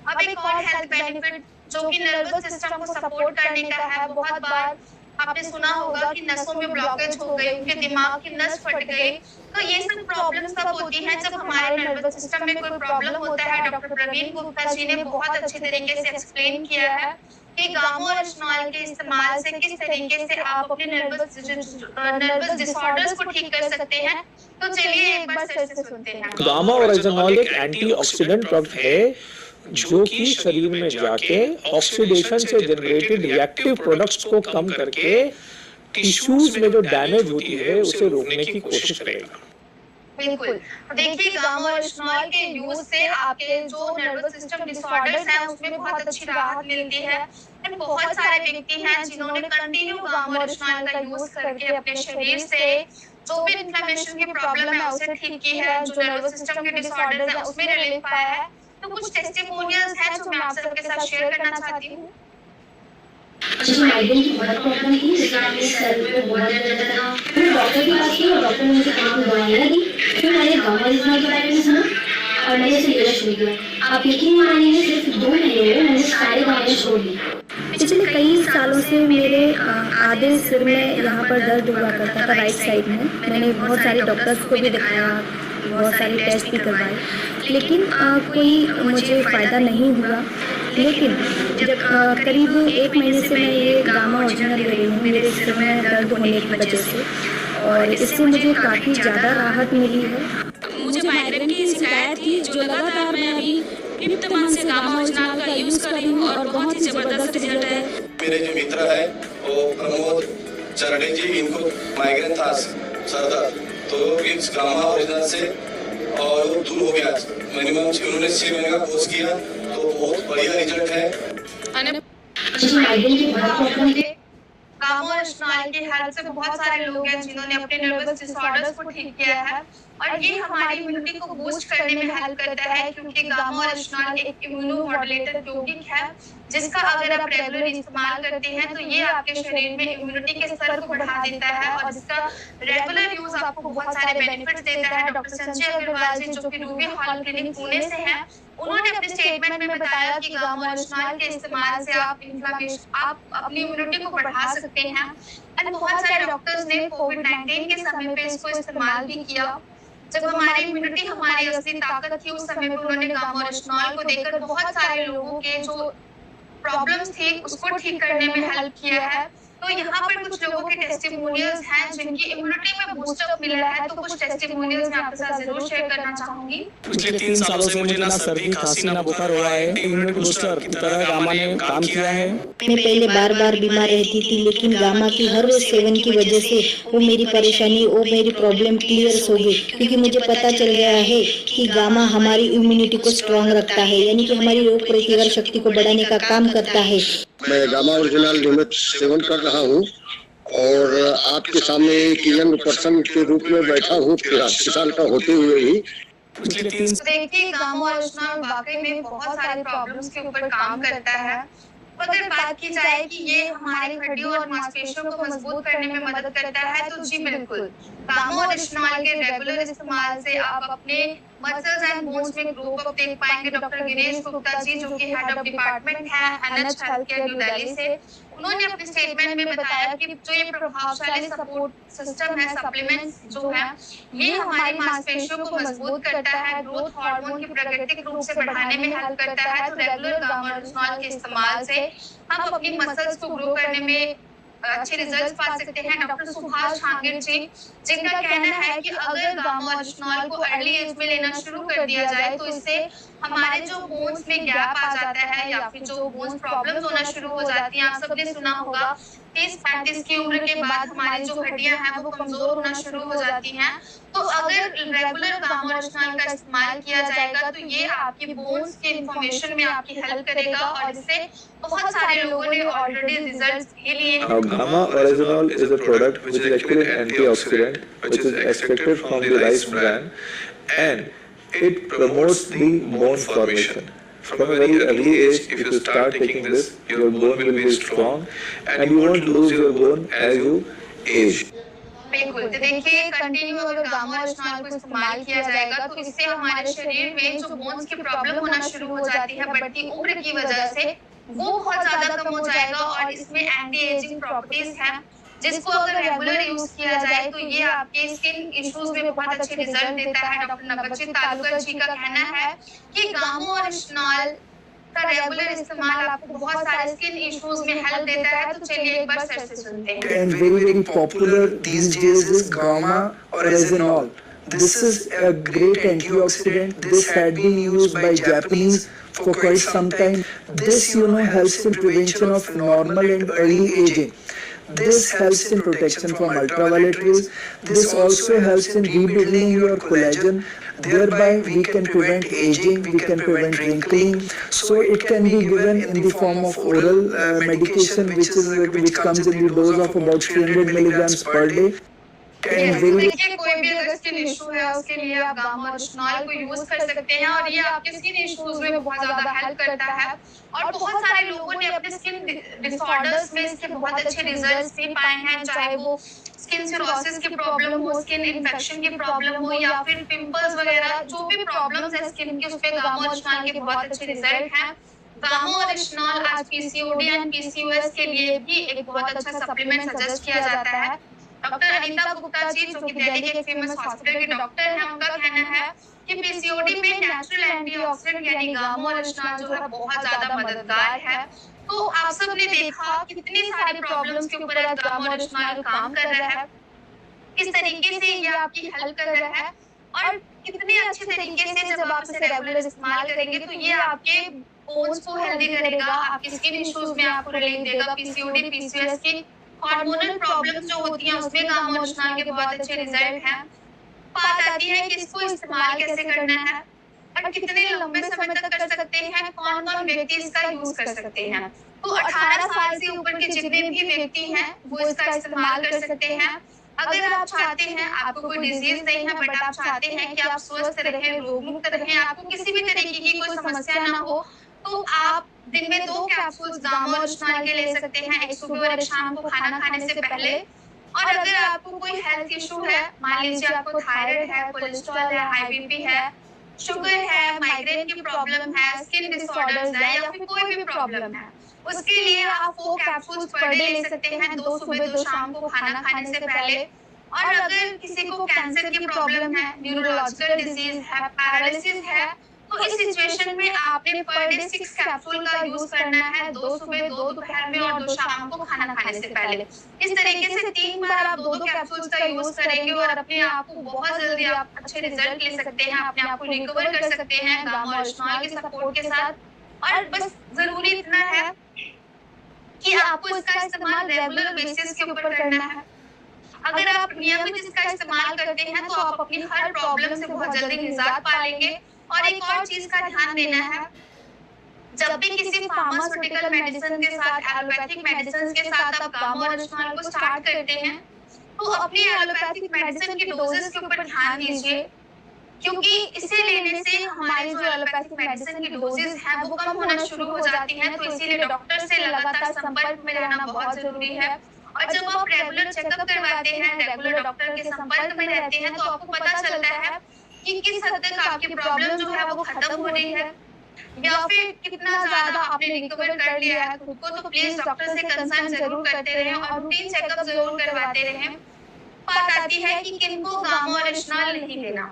अब एक और हेल्थ बेनिफिट जो कि नर्वस सिस्टम को सपोर्ट करने का है, बहुत बार आपने सुना होगा कि नसों में ब्लॉकेज हो गई, उनके दिमाग की नस फट गई। तो ये सब प्रॉब्लम्स कब होती हैं? जब हमारे नर्वस सिस्टम में कोई प्रॉब्लम होता है। डॉक्टर प्रवीण गुप्ता जी ने बहुत अच्छे तरीके से एक्सप्लेन किया है कि गामा ओरिजिनल के इस्तेमाल से किस तरीके से आप अपने नर्वस डिसऑर्डर्स को ठीक कर सकते हैं। तो चलिए एक बार सर से सुनते हैं। गामा ओरिजिनल एक एंटीऑक्सीडेंट ड्रग है जो कि शरीर में जाके ऑक्सीडेशन से जनरेटेड रिएक्टिव प्रोडक्ट्स को कम करके टिश्यूज में जो डैमेज होती है उसे रोकने की कोशिश करेगा। बिल्कुल, देखिए गामा ओरिजिनल के यूज से आपके जो नर्वस सिस्टम डिसऑर्डर्स हैं उसमें बहुत अच्छी राहत मिलती है। और बहुत सारे व्यक्ति हैं जिन्होंने कंटिन्यू गामा ओरिजिनल का यूज करके अपने शरीर से जो भी इन्फ्लेमेशन की प्रॉब्लम है उसे ठीक की है, जो नर्वस सिस्टम के डिसऑर्डर्स हैं उसमें रिलीफ पाया है। तो कुछ टेस्टिमोनियल्स हैं जो मैं आप सबके साथ शेयर करना चाहती हूँ। मुझे माइग्रेन की बहुत प्रॉब्लम थी, जिसका मेरे सर में बहुत दर्द रहता था। मैंने डॉक्टर के पास गई और डॉक्टर ने मुझे तमाम दवाइयाँ दी। फिर मैंने गामा ओरिजिनल के बारे में सुना और मैंने इसे लेना शुरू किया। आप यकीन मानिए सिर्फ 2 महीने में मैंने सारे दवाइयाँ छोड़ दी। पिछले कई सालों से मेरे आधे सिर में यहाँ पर दर्द हुआ करता था, राइट साइड में। मैंने बहुत सारे डॉक्टर्स को भी दिखाया, बहुत सारे टेस्ट भी करवाए, लेकिन कोई मुझे फ़ायदा नहीं हुआ। लेकिन जब करीब 1 महीने से मैं ये गामा ओरिजिनल ले रही हूँ मेरे सिर में दर्द होने की वजह से, और इससे मुझे काफ़ी ज़्यादा राहत मिली है। मुझे माइग्रेन की शिकायत थी जो लगातार मैं अभी 5th मंथ से गामा ओरिजिनल का यूज कर रही हूँ और बहुत ही जबरदस्त रिजल्ट है। मेरे जो मित्र है वो प्रमोद चरणे जी, इनको माइग्रेन था सर दर्द, तो इस गामा ओरिजिनल से और वो दूर हो गया। मिनिमम उन्होंने 6 महीने का कोर्स किया तो बहुत बढ़िया रिजल्ट है। मुझे माइग्रेन की बहुत प्रॉब्लम थी। गामा ओरिजिनल की हेल्प से बहुत सारे लोग हैं जिन्होंने अपने नर्वस डिसऑर्डर्स को ठीक किया है और ये हमारी इम्यूनिटी को बूस्ट करने में हेल्प करता है, क्योंकि गामा ओरिजिनल एक इम्यूनो मॉड्यूलेटर यौगिक है जिसका अगर आप रेगुलर इस्तेमाल करते हैं तो ये आपके शरीर में इम्यूनिटी के स्तर को बढ़ा देता है और इसका रेगुलर यूज आपको बहुत सारे बेनिफिट्स देता है। डॉक्टर संजय अग्रवाल जी जो कि रूबी हॉल क्लिनिक पुणे से हैं, उन्होंने अपने स्टेटमेंट में बताया कि गामा ओरिजिनल के इस्तेमाल से आप अपनी इम्यूनिटी को बढ़ा सकते हैं। और बहुत सारे डॉक्टर्स ने कोविड-19 के समय पे इसको इस्तेमाल भी किया। जब हमारी इम्यूनिटी हमारी असली ताकत थी उस समय पे उन्होंने गामा ओरिजिनल को देकर बहुत सारे लोगों के जो प्रॉब्लम्स थी उसको ठीक करने में हेल्प किया है। तो यहाँ पर कुछ लोगों के टेस्टिमोनियल्स हैं जिनकी इम्यूनिटी में बूस्टअप मिला है, तो कुछ टेस्टिमोनियल्स मैं आपके साथ जरूर शेयर करना चाहूंगी। पिछले 3 सालों से मुझे ना सर्दी, खांसी, ना बुखार हो रहा है। इम्यूनिटी बूस्टर की तरह गामा ने काम किया है। मैं पहले बार-बार बीमार रहती थी, लेकिन गामा की हर रोज सेवन की वजह से वो मेरी परेशानी, वो मेरी प्रॉब्लम क्लियर हो गई, क्योंकि मुझे पता चल गया है कि गामा हमारी इम्यूनिटी को स्ट्रॉन्ग रखता है, यानी कि हमारी रोग प्रतिकारक शक्ति को बढ़ाने का काम करता है। मैं गामा ओरिजिनल नियमित सेवन कर रहा हूँ और आपके सामने एक यंग पर्सन के रूप में बैठा हूँ 80 साल का होते हुए ही। देखिए गामा ओरिजिनल वाकई में बहुत सारी प्रॉब्लम्स के ऊपर काम करता है। अगर बात की जाए कि ये हमारी हड्डियों और मांसपेशियों को मजबूत करने में मदद करता है तो जी बिल्कुल। गामा और रिश्नॉल के रेगुलर इस्तेमाल से आप अपने मसल्स एंड बोन्स में ग्रो अप देख पाएंगे। डॉक्टर गिरीश गुप्ता जी जो कि हेड ऑफ डिपार्टमेंट है NH health care new Delhi से, उन्होंने अपने स्टेटमेंट में बताया कि जो ये प्रभावशाली सपोर्ट सिस्टम है, सप्लीमेंट्स जो है, ये हमारी मांसपेशियों को मजबूत करता है, ग्रोथ हार्मोन की प्राकृतिक रूप से बढ़ाने में हेल्प करता है। तो रेगुलर गामा और रिश्नॉल के इस्तेमाल से हम अपनी मसल्स को ग्रो करने में अच्छे रिजल्ट्स पा सकते हैं। डॉक्टर सुभाष छांगेर जी जिनका कहना है कि अगर गामा और रिश्नॉल को अर्ली एज में लेना शुरू कर दिया जाए तो इससे हमारे जो बोन्स में गैप आ जाता है या फिर जो बोन्स प्रॉब्लम्स होना शुरू हो जाती हैं, आप सबने सुना होगा 30-35 की उम्र के बाद हमारी जो हड्डियां हैं वो कमजोर होना शुरू हो जाती हैं। तो अगर रेगुलर गामा और रिश्नॉल का इस्तेमाल किया जाएगा तो ये आपके बोन्स के इंफॉर्मेशन में आपकी हेल्प करेगा और इससे बहुत सारे लोगों ने ऑलरेडी रिजल्ट्स भी लिए हैं। Gamma oryzanol is a product which is actually an antioxidant which is extracted from the rice bran and it promotes the bone formation. From a very early age, if you start taking this, your bone will be strong and you won't lose your bone as you age. बिल्कुल, तो देखिए कंटिन्यू अगर गामा और रिश्नॉल को इस्तेमाल किया जाएगा तो इससे हमारे शरीर में जो बोन्स की प्रॉब्लम होना शुरू हो जाती है बढ़ती उम्र की वजह से, वो बहुत ज्यादा कम हो जाएगा और इसमें एंटी एजिंग प्रॉपर्टीज हैं जिसको अगर रेगुलर यूज किया जाए तो ये आपके स्किन इश्यूज में बहुत अच्छे रिजल्ट देता है। डॉक्टर नगरजी तालुकर जी का कहना है कि गामा और रिश्नॉल का रेगुलर इस्तेमाल आपको बहुत सारे स्किन इश्यूज में हेल्प देता है। तो चलिए एक बार सर से सुनते हैं। And very popular these days is gamma oryzanol. This is a great antioxidant. This had been used by Japanese for quite some time. This helps in prevention of normal and early aging. This helps in protection from ultraviolet rays. This also helps in rebuilding your collagen. Thereby we can prevent aging, we can prevent wrinkling. So it can be given in the form of oral medication which comes in the dose of about 300 milligrams per day. देखिए कोई भी अगर स्किन इशू है उसके लिए आप गामा और रिश्नॉल को यूज कर सकते हैं और ये आपके स्किन इश्यूज में बहुत ज्यादा हेल्प करता है और बहुत सारे लोगों ने अपने स्किन डिसऑर्डर्स में इसके बहुत अच्छे रिजल्ट्स भी पाए हैं, चाहे वो स्किन सिरोसिस की प्रॉब्लम हो, स्किन इन्फेक्शन की प्रॉब्लम हो या फिर पिंपल्स वगैरह जो भी प्रॉब्लम्स है स्किन की, उस पे गामा और रिश्नॉल के बहुत अच्छे रिजल्ट हैं। गामा और रिश्नॉल आज पीसीओडी एंड पीसीओएस के लिए भी एक बहुत अच्छा सप्लीमेंट सजेस्ट किया जाता है। डॉक्टर अनीता गुप्ता जी जो कि दिल्ली के एक फेमस हॉस्पिटल के डॉक्टर हैं, उनका कहना है कि पीसीओडी में नेचुरल एंटीऑक्सीडेंट यानी गामा और रिश्नॉल जो है बहुत ज्यादा मददगार है। तो आप सबने देखा कितनी सारी प्रॉब्लम्स के ऊपर गामा और रिश्नॉल काम कर रहा है, किस तरीके से ये आपकी हेल्प कर रहा है और कितने अच्छे तरीके से जब आप इसे रेगुलर इस्तेमाल करेंगे तो ये आपके बोन्स को हेल्दी करेगा, आपकी स्किन इश्यूज में आपको रिलीफ देगा। पीसीओडी पीसीओएस की हार्मोनल प्रॉब्लम्स जो होती हैं उसमें गामा और रिश्नॉल के बहुत अच्छे रिजल्ट हैं। बात आती है कि इसको इस्तेमाल कैसे करना है और कितने लंबे समय तक कर सकते हैं, कौन कौन व्यक्ति इसका यूज कर सकते हैं। तो 18 साल से ऊपर के जितने भी व्यक्ति हैं वो इसका इस्तेमाल कर सकते हैं। अगर आप चाहते हैं, आपको कोई डिजीज नहीं है बट आप चाहते हैं कि आप स्वस्थ रहें, रोग मुक्त रहें, आपको किसी भी तरीके की कोई समस्या ना हो, तो आप दिन में 2 कैप्सूल्स गामा और रिश्नॉल के ले सकते हैं, एक सुबह और एक शाम को खाना खाने से पहले। और अगर आपको कोई हेल्थ इशू है, मान लीजिए आपको थायराइड है, कोलेस्ट्रॉल है, हाई बीपी है, शुगर है, माइग्रेन की प्रॉब्लम है, स्किन डिसऑर्डर्स है या फिर कोई भी प्रॉब्लम है, उसके लिए आप 4 कैप्सूल्स पर डे ले सकते हैं, 2 सुबह 2 शाम को खाना खाने से पहले। और अगर किसी को कैंसर की प्रॉब्लम है, न्यूरोलॉजिकल डिजीज है, पैरालिसिस है, तो इस सिचुएशन में आपने पर डे 6 कैप्सूल का यूज करना है, 2 सुबह 2 दोपहर में और 2 शाम को खाना खाने से पहले। इस तरीके से 3 बार आप 2 कैप्सूल्स का यूज करेंगे और अपने आप को बहुत जल्दी आप अच्छे रिजल्ट ले सकते हैं, अपने आप को रिकवर कर सकते हैं गामा और रिश्नॉल के सपोर्ट के साथ। और बस जरूरी इतना है कि आपको इसका इस्तेमाल रेगुलर बेसिस के ऊपर करना है। अगर आप नियमित इसका इस्तेमाल करते हैं तो आप अपनी हर प्रॉब्लम से बहुत जल्दी निजात पा लेंगे। और एक और चीज का ध्यान देना है, जब भी किसी फार्मास्यूटिकल मेडिसिन के साथ, एलोपैथिक मेडिसिन के साथ आप गामा और रिश्नॉल को स्टार्ट करते हैं तो अपनी एलोपैथिक मेडिसिन की डोजेस के ऊपर ध्यान दीजिए क्योंकि इसे लेने से हमारी जो एलोपैथिक मेडिसिन की डोजेस हैं वो कम होना शुरू हो जाती हैं। तो इसीलिए डॉक्टर से लगातार संपर्क में रहना बहुत जरूरी है। और जब आप रेगुलर चेकअप करवाते हैं, रेगुलर डॉक्टर के संपर्क में रहते हैं, तो आपको पता चलता है कि किस हद तक आपकी प्रॉब्लम जो है वो खत्म हो रही है या फिर कितना ज्यादा आपने रिकवर कर लिया है खुद को। तो प्लीज डॉक्टर से कंसल्ट जरूर करते रहें और रूटीन चेकअप जरूर करवाते रहें। बात आती है कि किनको गामा और इस्तेमाल नहीं लेना,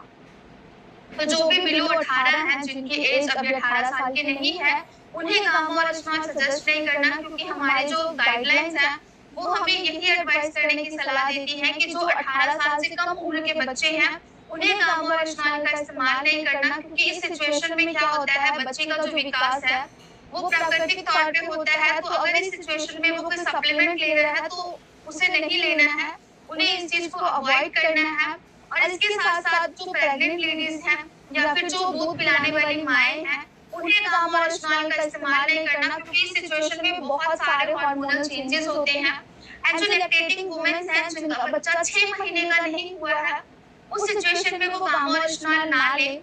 तो जो भी बिलो 18 हैं, जिनकी एज अभी 18 साल की नहीं है, उन्हें गामा और इस्तेमाल सजेस्ट नहीं करना, क्योंकि हमारे जो गाइडलाइंस हैं वो हमें यही एडवाइस करने की सलाह देती है कि जो 18 साल से कम उम्र के बच्चे हैं उन्हें गामा और इस्तेमाल का इस्तेमाल नहीं करना। क्योंकि इस सिचुएशन में क्या होता है, बच्चे का जो विकास है वो प्राकृतिक तौर पे होता है। तो अगर इस सिचुएशन में वो कोई सप्लीमेंट ले रहा है तो उसे नहीं लेना है, उन्हें इस चीज को अवॉइड करना है। और इसके साथ साथ जो प्रेग्नेंट लेडीज हैं या फिर जो दूध पिलाने वाली माएं हैं, उन्हें गामा और इस्तेमाल का इस्तेमाल नहीं करना, क्योंकि इस सिचुएशन में बहुत सारे हार्मोनल चेंजेस होते हैं। एंड जो लैक्टेटिंग वुमेन हैं जिनका बच्चा 6 महीने का नहीं हुआ है, उस सिचुएशन में वो गामा और इस्तेमाल ना ले।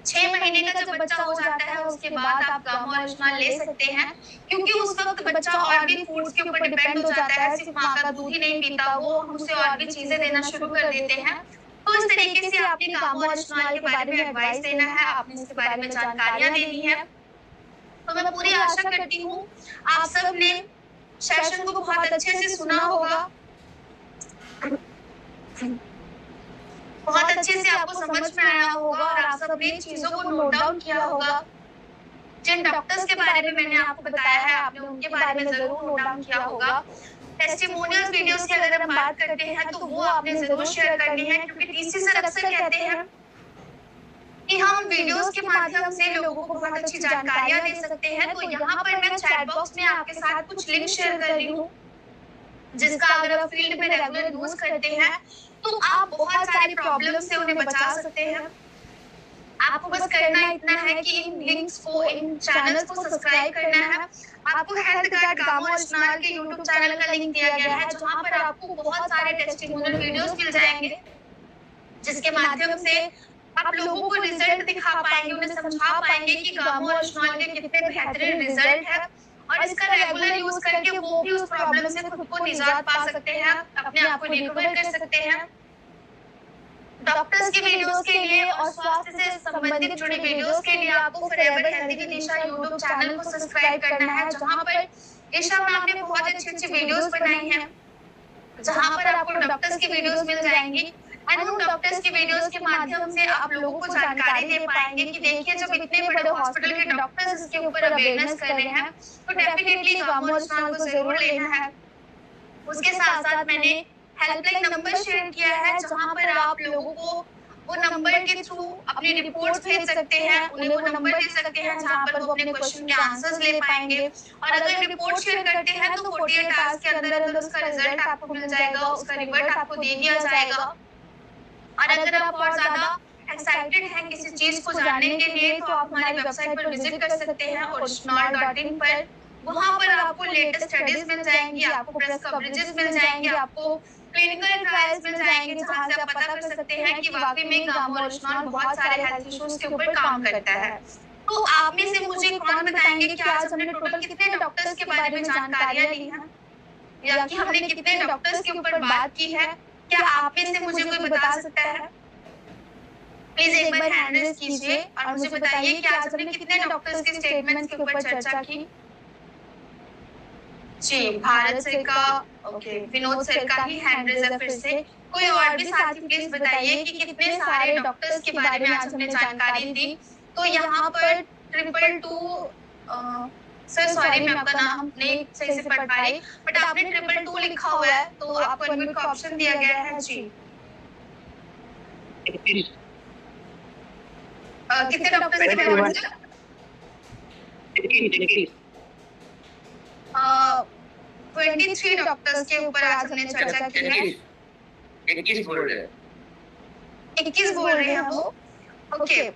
6 महीने का जब बच्चा हो जाता है उसके बाद आप गामा और इस्तेमाल ले सकते हैं, क्योंकि उस वक्त बच्चा और भी फूड्स के ऊपर डिपेंड हो जाता है। सिर्फ माँ का दूध ही नहीं पीता, वो हमसे और भी चीजें देना शुरू कर देते हैं। तो इस तरीके से आपने गामा और इस्तेमाल के बारे में एडवाइस देना है, आपने इसके बारे में जानकारियां देनी है। तो मैं पूरी आशा करती हूँ आप सब ने सेशन को बहुत अच्छे से सुना होगा, बहुत अच्छे से आपको समझ में आया होगा और आप सब ने चीजों को नोट डाउन किया होगा। जिन डॉक्टर्स के बारे में मैंने आपको बताया है आपने उनके बारे में जरूर नोट डाउन किया होगा। टेस्टिमोनियल वीडियोस की अगर हम बात करते हैं तो वो आपने जरूर शेयर करनी है, क्योंकि टीसी सर अक्सर कहते हैं कि हम वीडियोस के माध्यम से लोगों को बहुत अच्छी जानकारियां दे सकते हैं। तो यहाँ पर मैं चैट बॉक्स में आपके साथ कुछ लिंक शेयर कर रही हूँ, जिसका अगर आप फील्ड में रेगुलर यूज करते हैं तो आप बहुत सारी प्रॉब्लम से उन्हें बचा सकते हैं। आपको बस करना इतना है कि इन लिंक्स को, इन चैनल्स को सब्सक्राइब करना है। आपको हेल्थ गार्ड गामा और इस्तेमाल के यूट्यूब चैनल का लिंक दिया गया है, जहाँ पर आपको बहुत सारे टेस्टिमोनियल वीडियोस मिल जाएंगे, जिसके माध्यम से आप लोगों को रिजल्ट दिखा पाएंगे, उन्हें समझा पाएंगे कि गामा और इस्तेमाल के कितने बेहतरीन रिजल्ट है और इसका रेगुलर यूज करके वो भी उस प्रॉब्लम से खुद को निजात पा सकते हैं, अपने आप को रिकवर कर सकते हैं। डॉक्टर्स की वीडियोस के लिए और स्वास्थ्य से संबंधित जुड़े वीडियोस के लिए आपको forever healthy with Isha YouTube channel को सब्सक्राइब करना है, जहां पर ईशा मैम ने बहुत अच्छी वीडियोस बनाई हैं, जहां पर आपको डॉक्टर्स की वीडियोस मिल जाएंगी। एंड उन डॉक्टर्स की वीडियोस के माध्यम से आप लोगों को जानकारी दे पाएंगे कि देखिए जब इतने बड़े हॉस्पिटल के डॉक्टर्स इसके ऊपर अवेयरनेस कर रहे हैं तो डेफिनेटली गामा और इस्तेमाल को जरूर लेना है। उसके साथ साथ मैंने हेल्पलाइन नंबर शेयर किया है, जहां पर आप लोगों को वो नंबर के थ्रू अपनी रिपोर्ट्स भेज सकते हैं, उन्हें वो नंबर दे सकते हैं जहां पर वो अपने क्वेश्चन के आंसर्स ले पाएंगे। और अगर रिपोर्ट शेयर करते हैं तो 48 आवर्स के अंदर अंदर उसका रिजल्ट आपको मिल जाएगा, उसका रिवर्ट आपको दे दिया जाएगा। और अगर आप और ज्यादा एक्साइटेड हैं किसी चीज को जानने के लिए तो आप हमारी वेबसाइट पर विजिट कर सकते हैं original.in पर। वहां पर आपको लेटेस्ट स्टडीज मिल जाएंगी, आपको प्रेस कवरेजेस मिल जाएंगे, आपको क्लिनिकल ट्रायल्स मिल जाएंगे, जहां से आप पता कर सकते हैं कि वाकई में गामा और इस्तेमाल बहुत सारे हेल्थ इश्यूज के ऊपर काम करता है। तो आप में से मुझे कौन बताएंगे कि आज हमने टोटल कितने डॉक्टर्स के बारे में जानकारियां ली हैं या कि हमने कितने डॉक्टर्स के ऊपर बात की है? क्या आप में से मुझे कोई बता सकता है? प्लीज एक बार हैंड रेज कीजिए और मुझे बताइए कि आज हमने कितने डॉक्टर्स के स्टेटमेंट्स के ऊपर चर्चा की। जी, भारत सर का, ओके, विनोद सर का ही हैंड रेज है फिर से। कोई और भी साथी प्लीज बताइए कि कितने सारे डॉक्टर्स के बारे में आज हमने जानकारी दी। तो यहाँ पर 222 सर सॉरी मैं आपका नाम नहीं सही से पढ़ पाई, बट आपने 222 लिखा हुआ है तो आपको अनम्यूट का ऑप्शन दिया गया है। जी, कितने डॉक्टर्स के बारे में? 23 डॉक्टर्स के ऊपर आज हमने चर्चा की है। 21 बोल रहे हैं वो, ओके।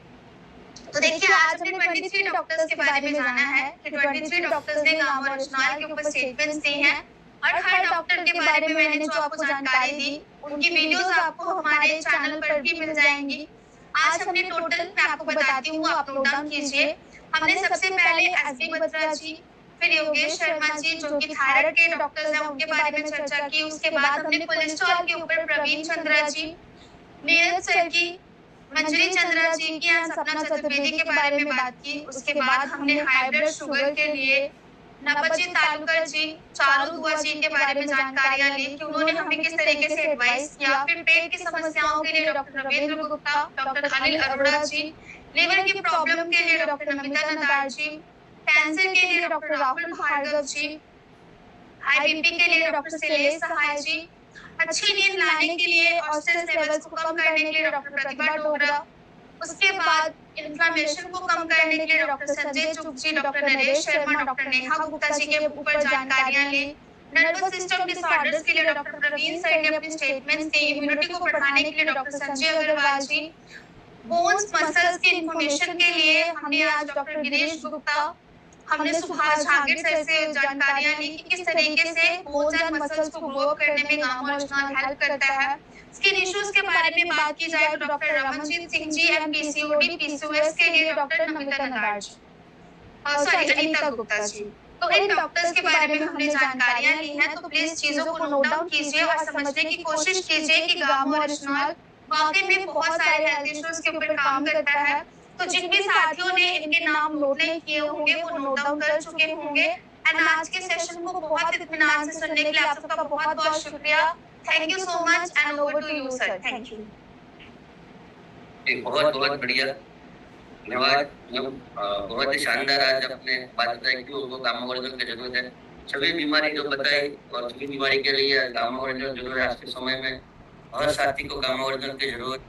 तो देखिए आज हमने 23 डॉक्टर्स के बारे में जाना है कि 23 डॉक्टर्स ने गामा और इस्तेमाल के ऊपर स्टेटमेंट्स दी हैं और हर डॉक्टर के बारे में मैंने जो आपको जानकारी दी उनकी वीडियोस आपको हमारे चैनल पर भी मिल जाएंगी। आज हमने टोटल, मैं आपको बताती हूँ, आप नोट डाउन कीजिए। हमने सबसे पहले एसबी बत्रा जी, फिर योगेश शर्मा जी जो कि थायराइड के डॉक्टर्स हैं, उनके बारे में चर्चा की। उसके बाद हमने कोलेस्ट्रॉल के ऊपर प्रवीण चंद्रा जी, नीरज सर की, मंजरी चंद्रा जी की और सपना चतुर्वेदी के बारे में बात की। उसके बाद हमने हाई ब्लड शुगर के लिए नवजीत तालुकर जी, चारू दुआ जी के बारे में जानकारियां ली कि उन्होंने हमें किस तरीके से एडवाइस किया। फिर पेट की समस्याओं के लिए डॉक्टर रविंद्र गुप्ता, डॉक्टर अनिल अरोड़ा जी, लिवर की प्रॉब्लम के लिए डॉक्टर नमिता नंदार जी, कैंसर के लिए डॉक्टर राहुल भार्गव जी, हाई बीपी के लिए डॉक्टर शैलेश सहाय जी, अच्छी नींद लाने के लिए और स्ट्रेस लेवल्स को कम करने के लिए डॉक्टर प्रतिभा डोगरा, उसके बाद इन्फ्लेमेशन को कम करने के लिए डॉक्टर संजय चुग जी, डॉक्टर नरेश शर्मा, डॉक्टर नेहा गुप्ता जी के ऊपर जानकारियां ली। नर्वस सिस्टम डिसऑर्डर्स के लिए डॉक्टर प्रवीण सर ने अपने स्टेटमेंट्स दी। इम्यूनिटी को बढ़ाने के लिए डॉक्टर संजय अग्रवाल जी, बोन्स मसल्स की इंफॉर्मेशन के लिए हमने आज डॉक्टर गिरीश गुप्ता, हमने सुभाष झांगेड़ सर से जानकारियां ली कि किस तरीके से बोन्स एंड मसल्स को ग्रो करने में गामा ओरिजिनल हेल्प करता है। स्किन इश्यूज के बारे में बात की जाए तो डॉक्टर रमनजीत सिंह जी, एमपीसीओडी पीसीओएस के लिए डॉक्टर नमिता नंदार जी, सॉरी अनीता गुप्ता जी। तो इन डॉक्टर्स के बारे में हमने जानकारियां ली हैं, तो प्लीज चीजों को नोट डाउन कीजिए और समझने की कोशिश कीजिए कि गामा ओरिजिनल वाकई में बहुत सारे हेल्थ इश्यूज के ऊपर काम करता है। तो जिन भी साथियों ने इनके नाम नोट नहीं किए होंगे वो नोट डाउन कर चुके होंगे। एंड आज के सेशन को बहुत इत्मीनान से सुनने के लिए आप सबका बहुत बहुत शुक्रिया। Thank you so much and over to you sir. Thank you. बहुत बहुत बढ़िया, धन्यवाद। बहुत ही शानदार आज आपने बात बताई कि उनको गामा ओरिजिनल की जरूरत है। सभी बीमारी जो बताई और सभी बीमारी के लिए गामा ओरिजिनल जरूरत है। आज के समय में हर साथी को गामा ओरिजिनल की जरूरत